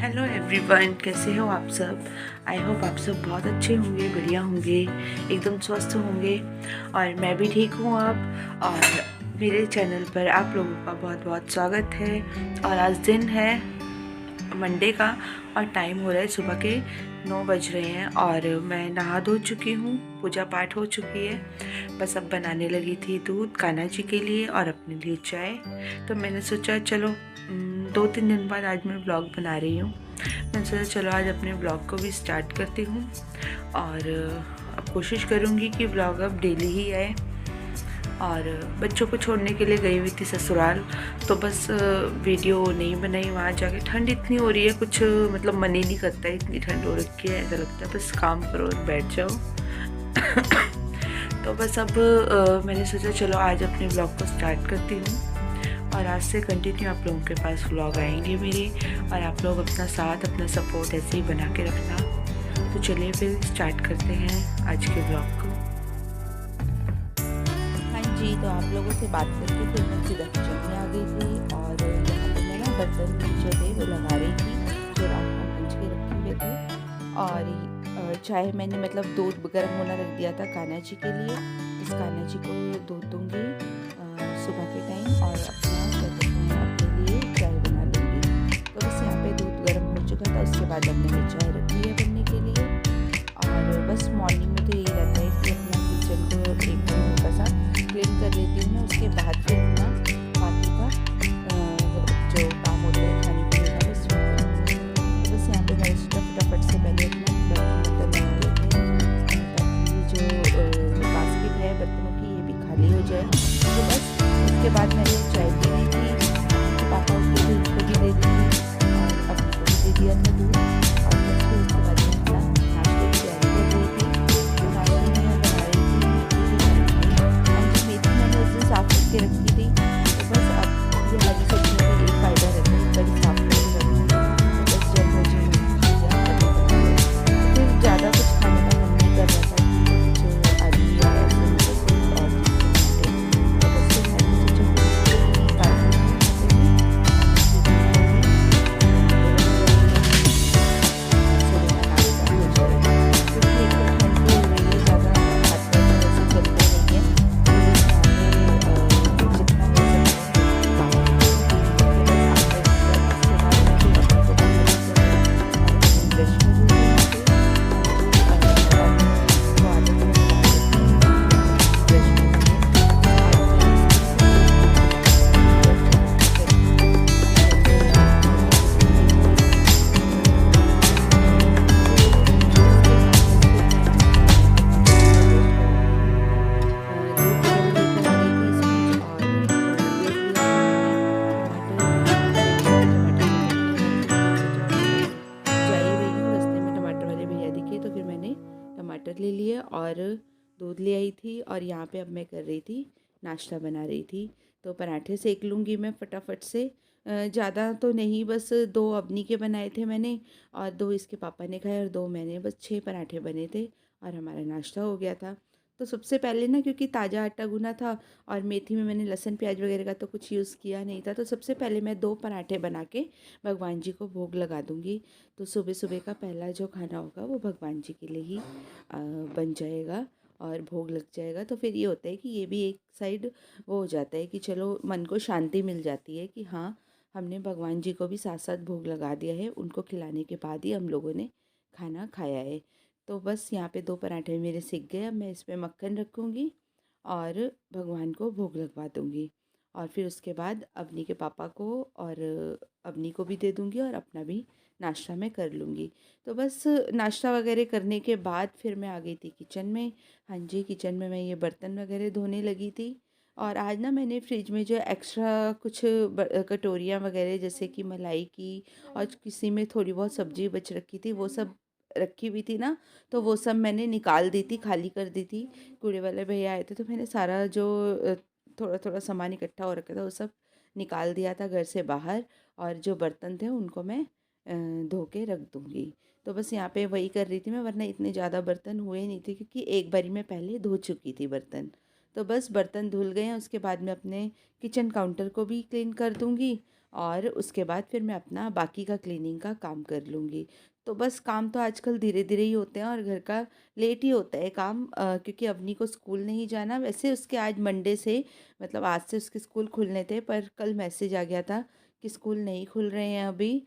Hello everyone, कैसे हो आप सब। आई होप आप सब बहुत अच्छे होंगे, बढ़िया होंगे, एकदम स्वस्थ होंगे। और मैं भी ठीक हूँ अब। और मेरे चैनल पर आप लोगों का बहुत बहुत स्वागत है। और आज दिन है मंडे का और टाइम हो रहा है सुबह के 9 बज रहे हैं। और मैं नहा धो चुकी हूँ, पूजा पाठ हो चुकी है। बस अब बनाने लगी थी दूध कान्हा जी के लिए और अपने लिए चाय। तो मैंने सोचा चलो 2-3 दिन बाद आज मैं ब्लॉग बना रही हूँ। मैंने सोचा चलो आज अपने ब्लॉग को भी स्टार्ट करती हूँ। और अब कोशिश करूँगी कि ब्लॉग अब डेली ही आए। और बच्चों को छोड़ने के लिए गई हुई थी ससुराल, तो बस वीडियो नहीं बनाई। वहाँ जाके ठंड इतनी हो रही है, कुछ मतलब मन ही नहीं करता है, इतनी ठंड हो रखी है। ऐसा लगता है बस काम करो और बैठ जाओ। तो बस अब मैंने सोचा चलो आज अपने ब्लॉग को स्टार्ट करती हूँ। और आज से कंटिन्यू आप लोगों के पास व्लॉग आएंगे मेरे। और आप लोग अपना साथ, अपना सपोर्ट ऐसे ही बना के रखना। तो चलिए फिर स्टार्ट करते हैं आज के ब्लॉग को। हाँ जी, तो आप लोगों से बात करके फिर मैं सीधा किचन में आ गई थी। और यहाँ पे मैं ना बर्तन जो थे वो लगा रही थी, जो रात को मंच के रखे हुए थे। और चाय मैंने मतलब दूध गर्म होना रख दिया था कान्हा जी के लिए। इस कान्हा जी को दूध दूँगी सुबह के टाइम, और अपना क्या कहते हैं अपने लिए चाय बना लूँगी। तो बस यहाँ पे दूध गर्म हो चुका था, उसके बाद अब मैंने चाय रखी है बनने के लिए। और बस मॉर्निंग में तो यही रहता है कि अपना किचन को एक हल्का सा क्लीन कर लेती हूँ मैं। उसके बाद फिर अपना बाकी का जो काम होता है खाने पीने का बस तो बस यहाँ पे मैंने सोचा फटाफट से पहले अपना बर्तन धो देते हैं, ताकि जो बास्केट है बर्तनों की ये भी खाली हो जाए। तो बस उसके बाद मैंने चाय पी रही थी, पापा को भी दे दी थी और अपने को भी दे दिया था दूध। और बस फिर उसके बाद मैं अपना नाश्ते की तैयारी कर रही थी। तो नाश्ते में मैं बना रही थी मेथी मैंने उस दिन साफ़ करके रखी थी। तो बस अब ये हरी सब्जियों का एक फ़ायदा रहता है, बड़ी साफ़ करके रखनी। तो बस जब मुझे फिर ज़्यादा कुछ खाने का मन नहीं कर रहा था कि कुछ आलू या ऐसे मतलब कोई और चीज़ बनाते। तो बस फिर मैंने सोचा टमाटर ले लिए और दूध ले आई थी। और यहाँ पे अब मैं कर रही थी नाश्ता बना रही थी। तो पराठे सेक लूँगी मैं फटाफट से। ज़्यादा तो नहीं, बस 2 अवनी के बनाए थे मैंने और 2 इसके पापा ने खाए और 2 मैंने, बस 6 पराठे बने थे और हमारा नाश्ता हो गया था। तो सबसे पहले ना, क्योंकि ताज़ा आटा गूना था और मेथी में मैंने लहसुन प्याज वगैरह का तो कुछ यूज़ किया नहीं था, तो सबसे पहले मैं 2 पराठे बना के भगवान जी को भोग लगा दूँगी। तो सुबह सुबह का पहला जो खाना होगा वो भगवान जी के लिए ही बन जाएगा और भोग लग जाएगा। तो फिर ये होता है कि ये भी एक साइड वो हो जाता है कि चलो मन को शांति मिल जाती है कि हाँ, हमने भगवान जी को भी साथ साथ भोग लगा दिया है, उनको खिलाने के बाद ही हम लोगों ने खाना खाया है। तो बस यहाँ पे 2 पराठे मेरे सिक गए। अब मैं इस पर मक्खन रखूँगी और भगवान को भोग लगवा दूँगी। और फिर उसके बाद अवनी के पापा को और अवनी को भी दे दूँगी और अपना भी नाश्ता मैं कर लूँगी। तो बस नाश्ता वगैरह करने के बाद फिर मैं आ गई थी किचन में। हाँ जी, किचन में मैं ये बर्तन वगैरह धोने लगी थी। और आज ना मैंने फ्रिज में जो एक्स्ट्रा कुछ कटोरियाँ वगैरह जैसे कि मलाई की और किसी में थोड़ी बहुत सब्ज़ी बच रखी थी, वो सब रखी हुई थी ना, तो वो सब मैंने निकाल दी थी, खाली कर दी थी। कूड़े वाले भैया आए थे तो मैंने सारा जो थोड़ा थोड़ा सामान इकट्ठा हो रखा था वो सब निकाल दिया था घर से बाहर। और जो बर्तन थे उनको मैं धो के रख दूँगी। तो बस यहाँ पे वही कर रही थी मैं, वरना इतने ज़्यादा बर्तन हुए नहीं थे क्योंकि एक बारी मैं पहले धो चुकी थी बर्तन। तो बस बर्तन धुल गए हैं, उसके बाद मैं अपने किचन काउंटर को भी क्लीन कर दूँगी और उसके बाद फिर मैं अपना बाकी का क्लीनिंग का काम कर लूँगी। तो बस काम तो आजकल धीरे-धीरे ही होते हैं और घर का लेट ही होता है काम, क्योंकि अवनी को स्कूल नहीं जाना। वैसे उसके आज मंडे से मतलब आज से उसके स्कूल खुलने थे, पर कल मैसेज आ गया था कि स्कूल नहीं खुल रहे हैं अभी,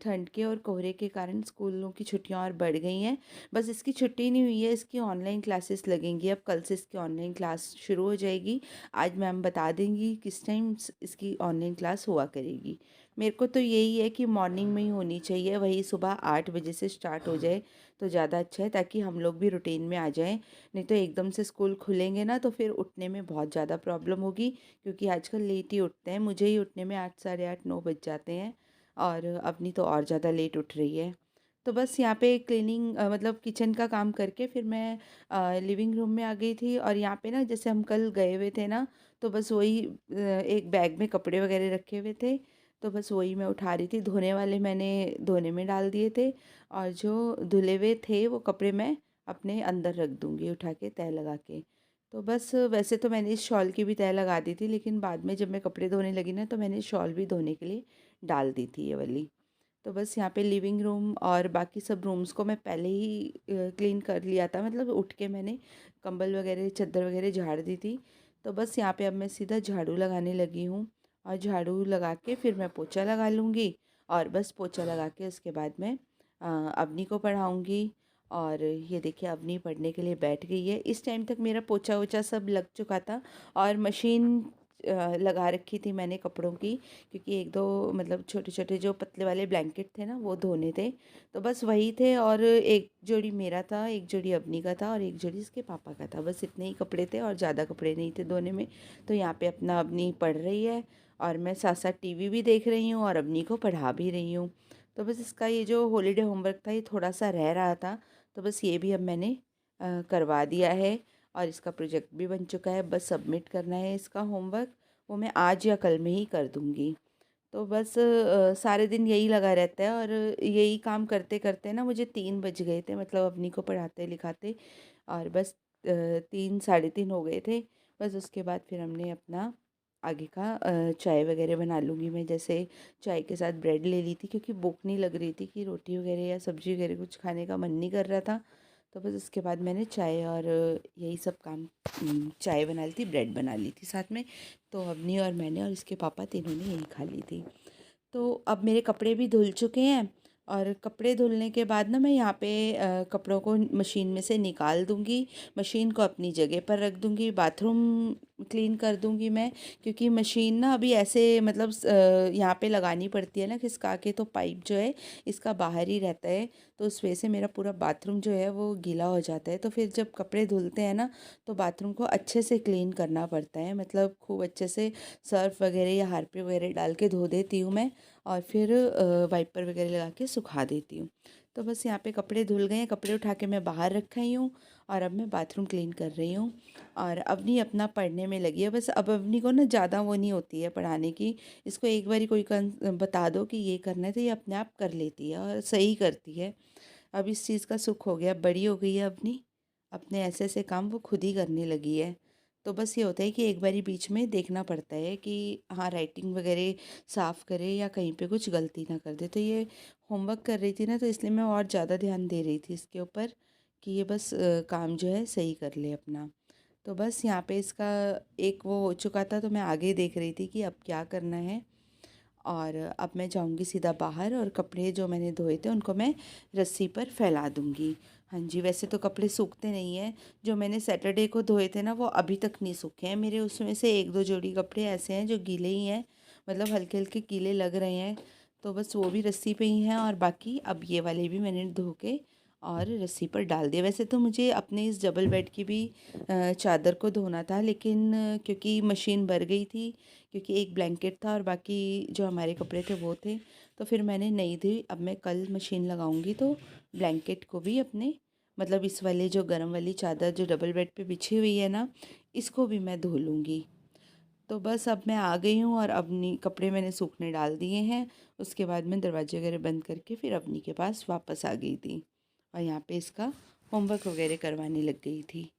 ठंड के और कोहरे के कारण स्कूलों की छुट्टियां और बढ़ गई हैं। बस इसकी छुट्टी नहीं हुई है, इसकी ऑनलाइन क्लासेस लगेंगी। अब कल से इसकी ऑनलाइन क्लास शुरू हो जाएगी। आज मैम बता देंगी किस टाइम इसकी ऑनलाइन क्लास हुआ करेगी। मेरे को तो यही है कि मॉर्निंग में ही होनी चाहिए, वही सुबह 8 बजे से स्टार्ट हो जाए तो ज़्यादा अच्छा है, ताकि हम लोग भी रूटीन में आ जाएं। नहीं तो एकदम से स्कूल खुलेंगे ना तो फिर उठने में बहुत ज़्यादा प्रॉब्लम होगी, क्योंकि आजकल लेट ही उठते हैं। मुझे ही उठने में 8 साढ़े 8 9 बज जाते हैं और अपनी तो और ज़्यादा लेट उठ रही है। तो बस यहाँ पे क्लीनिंग मतलब किचन का काम करके फिर मैं लिविंग रूम में आ गई थी। और यहाँ पे ना जैसे हम कल गए हुए थे ना, तो बस वही एक बैग में कपड़े वगैरह रखे हुए थे, तो बस वही मैं उठा रही थी। धोने वाले मैंने धोने में डाल दिए थे और जो धुले हुए थे वो कपड़े मैं अपने अंदर रख दूँगी उठा के तह लगा के। तो बस वैसे तो मैंने इस शॉल की भी तह लगा दी थी, लेकिन बाद में जब मैं कपड़े धोने लगी ना तो मैंने शॉल भी धोने के लिए डाल दी थी ये वाली। तो बस यहाँ पे लिविंग रूम और बाकी सब रूम्स को मैं पहले ही क्लीन कर लिया था, मतलब उठ के मैंने कंबल वगैरह चादर वगैरह झाड़ दी थी। तो बस यहाँ पे अब मैं सीधा झाड़ू लगाने लगी हूँ और झाड़ू लगा के फिर मैं पोछा लगा लूँगी। और बस पोछा लगा के उसके बाद मैं अवनी को पढ़ाऊँगी। और ये देखिए अवनी पढ़ने के लिए बैठ गई है। इस टाइम तक मेरा पोछा वोछा सब लग चुका था और मशीन लगा रखी थी मैंने कपड़ों की, क्योंकि एक दो मतलब छोटे छोटे जो पतले वाले ब्लैंकेट थे ना वो धोने थे। तो बस वही थे और एक जोड़ी मेरा था, एक जोड़ी अवनी का था और एक जोड़ी इसके पापा का था। बस इतने ही कपड़े थे और ज़्यादा कपड़े नहीं थे धोने में। तो यहाँ पे अपना अवनी पढ़ रही है और मैं साथ साथ टीवी भी देख रही हूँ और अवनी को पढ़ा भी रही हूँ। तो बस इसका ये जो हॉलीडे होमवर्क था ये थोड़ा सा रह रहा था, तो बस ये भी अब मैंने करवा दिया है और इसका प्रोजेक्ट भी बन चुका है। बस सबमिट करना है इसका होमवर्क, वो मैं आज या कल में ही कर दूँगी। तो बस सारे दिन यही लगा रहता है और यही काम करते करते ना मुझे 3 बज गए थे, मतलब अपनी को पढ़ाते लिखाते। और बस 3 साढ़े 3 हो गए थे। बस उसके बाद फिर हमने अपना आगे का चाय वगैरह बना लूँगी मैं। जैसे चाय के साथ ब्रेड ले ली थी, क्योंकि भूख नहीं लग रही थी कि रोटी वगैरह या सब्ज़ी वगैरह कुछ खाने का मन नहीं कर रहा था। तो बस उसके बाद मैंने चाय और यही सब काम, चाय बना ली थी, ब्रेड बना ली थी साथ में। तो अवनी और मैंने और इसके पापा तीनों ने यही खा ली थी। तो अब मेरे कपड़े भी धुल चुके हैं और कपड़े धुलने के बाद ना मैं यहाँ पे कपड़ों को मशीन में से निकाल दूँगी, मशीन को अपनी जगह पर रख दूँगी, बाथरूम क्लीन कर दूँगी मैं। क्योंकि मशीन ना अभी ऐसे मतलब यहाँ पे लगानी पड़ती है ना खिसका के, तो पाइप जो है इसका बाहर ही रहता है, तो उस वजह से मेरा पूरा बाथरूम जो है वो गीला हो जाता है। तो फिर जब कपड़े धुलते हैं ना तो बाथरूम को अच्छे से क्लीन करना पड़ता है, मतलब खूब अच्छे से सर्फ वगैरह या हारपिक वगैरह डाल के धो देती हूँ मैं और फिर वाइपर वगैरह लगा के सुखा देती हूँ। तो बस यहाँ पे कपड़े धुल गए हैं, कपड़े उठा के मैं बाहर रख आई हूँ और अब मैं बाथरूम क्लीन कर रही हूँ। और अवनी अपना पढ़ने में लगी है। बस अब अवनी को ना ज़्यादा वो नहीं होती है पढ़ाने की, इसको एक बारी कोई बता दो कि ये करना है तो ये अपने आप कर लेती है और सही करती है। अब इस चीज़ का सुख हो गया, बड़ी हो गई है अपनी, अपने ऐसे ऐसे काम वो खुद ही करने लगी है। तो बस ये होता है कि एक बारी बीच में देखना पड़ता है कि हाँ राइटिंग वगैरह साफ़ करे या कहीं पे कुछ गलती ना कर दे। तो ये होमवर्क कर रही थी ना, तो इसलिए मैं और ज़्यादा ध्यान दे रही थी इसके ऊपर कि ये बस काम जो है सही कर ले अपना। तो बस यहाँ पे इसका एक वो हो चुका था, तो मैं आगे देख रही थी कि अब क्या करना है। और अब मैं जाऊंगी सीधा बाहर और कपड़े जो मैंने धोए थे उनको मैं रस्सी पर फैला दूंगी। हाँ जी, वैसे तो कपड़े सूखते नहीं हैं। जो मैंने सैटरडे को धोए थे ना वो अभी तक नहीं सूखे हैं मेरे, उसमें से एक दो जोड़ी कपड़े ऐसे हैं जो गीले ही हैं, मतलब हल्के हल्के गीले लग रहे हैं। तो बस वो भी रस्सी पे ही हैं और बाकी अब ये वाले भी मैंने धो के और रस्सी पर डाल दिया। वैसे तो मुझे अपने इस डबल बेड की भी चादर को धोना था, लेकिन क्योंकि मशीन भर गई थी, क्योंकि एक ब्लैंकेट था और बाकी जो हमारे कपड़े थे वो थे, तो फिर मैंने नहीं धी। अब मैं कल मशीन लगाऊंगी तो ब्लैंकेट को भी अपने, मतलब इस वाले जो गर्म वाली चादर जो डबल बेड पे बिछी हुई है ना, इसको भी मैं धो लूँगी। तो बस अब मैं आ गई हूँ और अपनी कपड़े मैंने सूखने डाल दिए हैं। उसके बाद मैं दरवाजे वगैरह बंद करके फिर अपनी के पास वापस आ गई थी और यहाँ पे इसका होमवर्क वगैरह करवाने लग गई थी।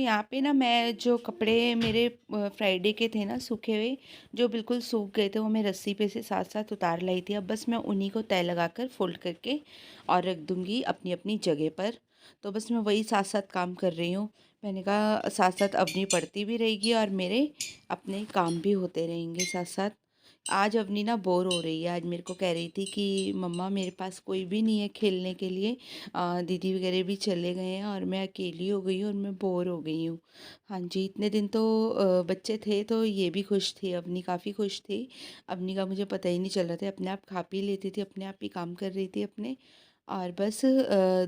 यहाँ पे ना मैं जो कपड़े मेरे फ्राइडे के थे ना सूखे हुए, जो बिल्कुल सूख गए थे, वो मैं रस्सी पे से साथ साथ उतार लाई थी। अब बस मैं उन्हीं को तय लगाकर फोल्ड करके और रख दूँगी अपनी अपनी जगह पर। तो बस मैं वही साथ साथ काम कर रही हूँ। मैंने कहा साथ साथ अपनी पढ़ती भी रहेगी और मेरे अपने काम भी होते रहेंगे साथ साथ। आज अवनी ना बोर हो रही है। आज मेरे को कह रही थी कि मम्मा मेरे पास कोई भी नहीं है खेलने के लिए, दीदी वगैरह भी चले गए हैं और मैं अकेली हो गई हूँ और मैं बोर हो गई हूँ। हाँ जी, इतने दिन तो बच्चे थे तो ये भी खुश थी, अवनी काफ़ी खुश थी। अवनी का मुझे पता ही नहीं चल रहा था, अपने आप खा पी लेती थी, अपने आप ही काम कर रही थी अपने। और बस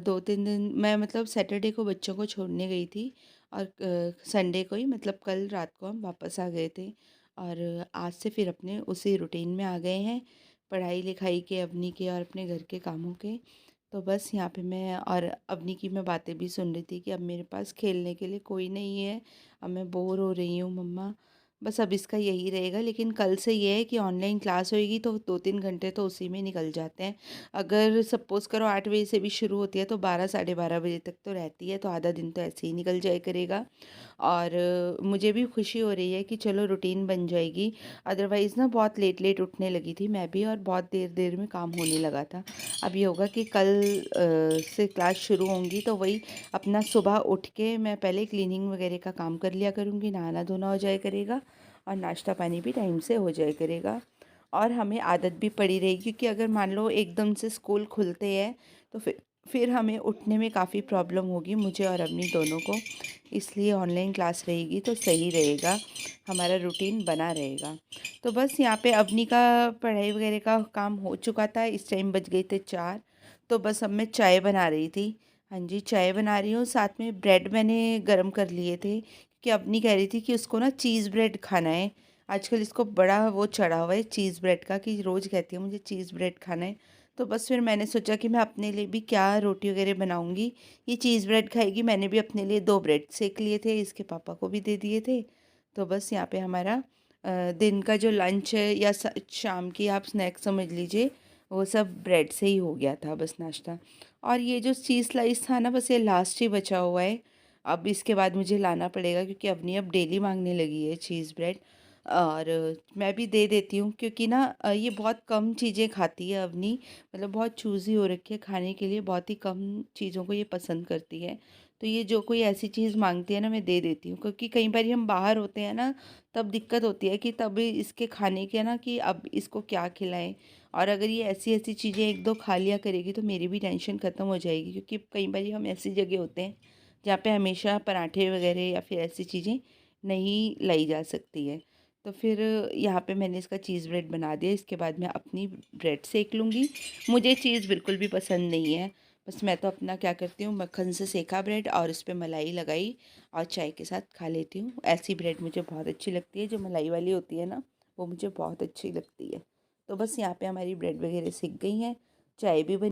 2-3 दिन मैं मतलब सैटरडे को बच्चों को छोड़ने गई थी और संडे को ही मतलब कल रात को हम वापस आ गए थे। और आज से फिर अपने उसी रूटीन में आ गए हैं, पढ़ाई लिखाई के, अवनी के और अपने घर के कामों के। तो बस यहाँ पे मैं और अवनी की मैं बातें भी सुन रही थी कि अब मेरे पास खेलने के लिए कोई नहीं है, अब मैं बोर हो रही हूँ मम्मा। बस अब इसका यही रहेगा, लेकिन कल से ये है कि ऑनलाइन क्लास होएगी तो 2-3 घंटे तो उसी में निकल जाते हैं। अगर सपोज़ करो 8 बजे से भी शुरू होती है तो 12 साढ़े 12 बजे तक तो रहती है, तो आधा दिन तो ऐसे ही निकल जाया करेगा। और मुझे भी खुशी हो रही है कि चलो रूटीन बन जाएगी। अदरवाइज़ ना बहुत लेट लेट उठने लगी थी मैं भी और बहुत देर देर में काम होने लगा था। अब ये होगा कि कल से क्लास शुरू होंगी तो वही अपना सुबह उठ के मैं पहले क्लीनिंग वगैरह का काम कर लिया करूँगी, नहाना धोना हो जाया करेगा और नाश्ता पानी भी टाइम से हो जाया करेगा। और हमें आदत भी पड़ी रहेगी, क्योंकि अगर मान लो एकदम से स्कूल खुलते हैं तो फिर हमें उठने में काफ़ी प्रॉब्लम होगी, मुझे और अपनी दोनों को। इसलिए ऑनलाइन क्लास रहेगी तो सही रहेगा, हमारा रूटीन बना रहेगा। तो बस यहाँ पे अवनी का पढ़ाई वगैरह का काम हो चुका था, इस टाइम बज गए थे 4। तो बस अब मैं चाय बना रही थी। हाँ जी, चाय बना रही हूँ, साथ में ब्रेड मैंने गरम कर लिए थे, क्योंकि अवनी कह रही थी कि उसको ना चीज़ ब्रेड खाना है। आजकल इसको बड़ा वो चढ़ा हुआ है चीज़ ब्रेड का, कि रोज़ कहती है मुझे चीज़ ब्रेड खाना है। तो बस फिर मैंने सोचा कि मैं अपने लिए भी क्या रोटी वगैरह बनाऊंगी, ये चीज़ ब्रेड खाएगी। मैंने भी अपने लिए 2 ब्रेड सेक लिए थे, इसके पापा को भी दे दिए थे। तो बस यहाँ पे हमारा दिन का जो लंच है या शाम की आप स्नैक्स समझ लीजिए, वो सब ब्रेड से ही हो गया था बस नाश्ता। और ये जो चीज़ स्लाइस था ना, बस ये लास्ट ही बचा हुआ है। अब इसके बाद मुझे लाना पड़ेगा, क्योंकि अवनी अब डेली मांगने लगी है चीज़ ब्रेड। और मैं भी दे देती हूँ, क्योंकि ना ये बहुत कम चीज़ें खाती है अवनी, मतलब बहुत चूज़ी हो रखी है खाने के लिए, बहुत ही कम चीज़ों को ये पसंद करती है। तो ये जो कोई ऐसी चीज़ मांगती है ना, मैं दे देती हूँ, क्योंकि कई बार हम बाहर होते हैं ना, तब दिक्कत होती है कि तब इसके खाने के ना कि अब इसको क्या खिलाएं। और अगर ये ऐसी ऐसी चीज़ें एक दो खा लिया करेगी तो मेरी भी टेंशन ख़त्म हो जाएगी, क्योंकि कई बार हम ऐसी जगह होते हैं जहाँ पे हमेशा पराठे वगैरह या फिर ऐसी चीज़ें नहीं लाई जा सकती है। तो फिर यहाँ पे मैंने इसका चीज़ ब्रेड बना दिया, इसके बाद मैं अपनी ब्रेड सेक लूँगी। मुझे चीज़ बिल्कुल भी पसंद नहीं है, बस मैं तो अपना क्या करती हूँ, मक्खन से सेका ब्रेड और उस पर मलाई लगाई और चाय के साथ खा लेती हूँ। ऐसी ब्रेड मुझे बहुत अच्छी लगती है, जो मलाई वाली होती है ना, वो मुझे बहुत अच्छी लगती है। तो बस यहाँ पे हमारी ब्रेड वगैरह सिक गई हैं, चाय भी बनी।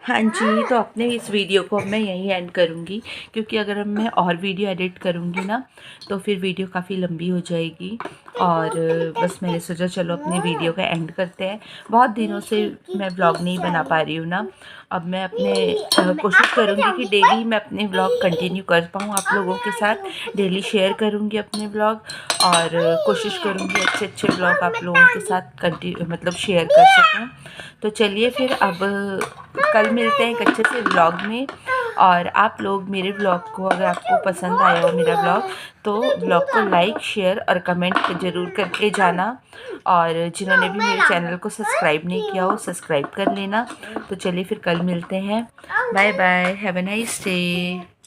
हाँ जी, तो अपने इस वीडियो को अब मैं यहीं एंड करूँगी, क्योंकि अगर अब मैं और वीडियो एडिट करूँगी ना तो फिर वीडियो काफ़ी लंबी हो जाएगी। और बस मैंने सोचा चलो अपने वीडियो का एंड करते हैं। बहुत दिनों से मैं व्लॉग नहीं बना पा रही हूँ ना, अब मैं अपने कोशिश करूँगी कि डेली मैं अपने व्लॉग कंटिन्यू कर पाऊँ, आप लोगों के साथ डेली शेयर करूँगी अपने व्लॉग। और कोशिश करूँगी अच्छे अच्छे व्लॉग आप लोगों के साथ मतलब शेयर कर सकूँ। तो चलिए फिर अब कल मिलते हैं एक अच्छे से व्लॉग में। और आप लोग मेरे व्लॉग को, अगर आपको पसंद आया हो मेरा व्लॉग, तो व्लॉग को लाइक शेयर और कमेंट ज़रूर करके जाना। और जिन्होंने भी मेरे चैनल को सब्सक्राइब नहीं किया हो, सब्सक्राइब कर लेना। तो चलिए फिर कल मिलते हैं, bye bye, have a nice day.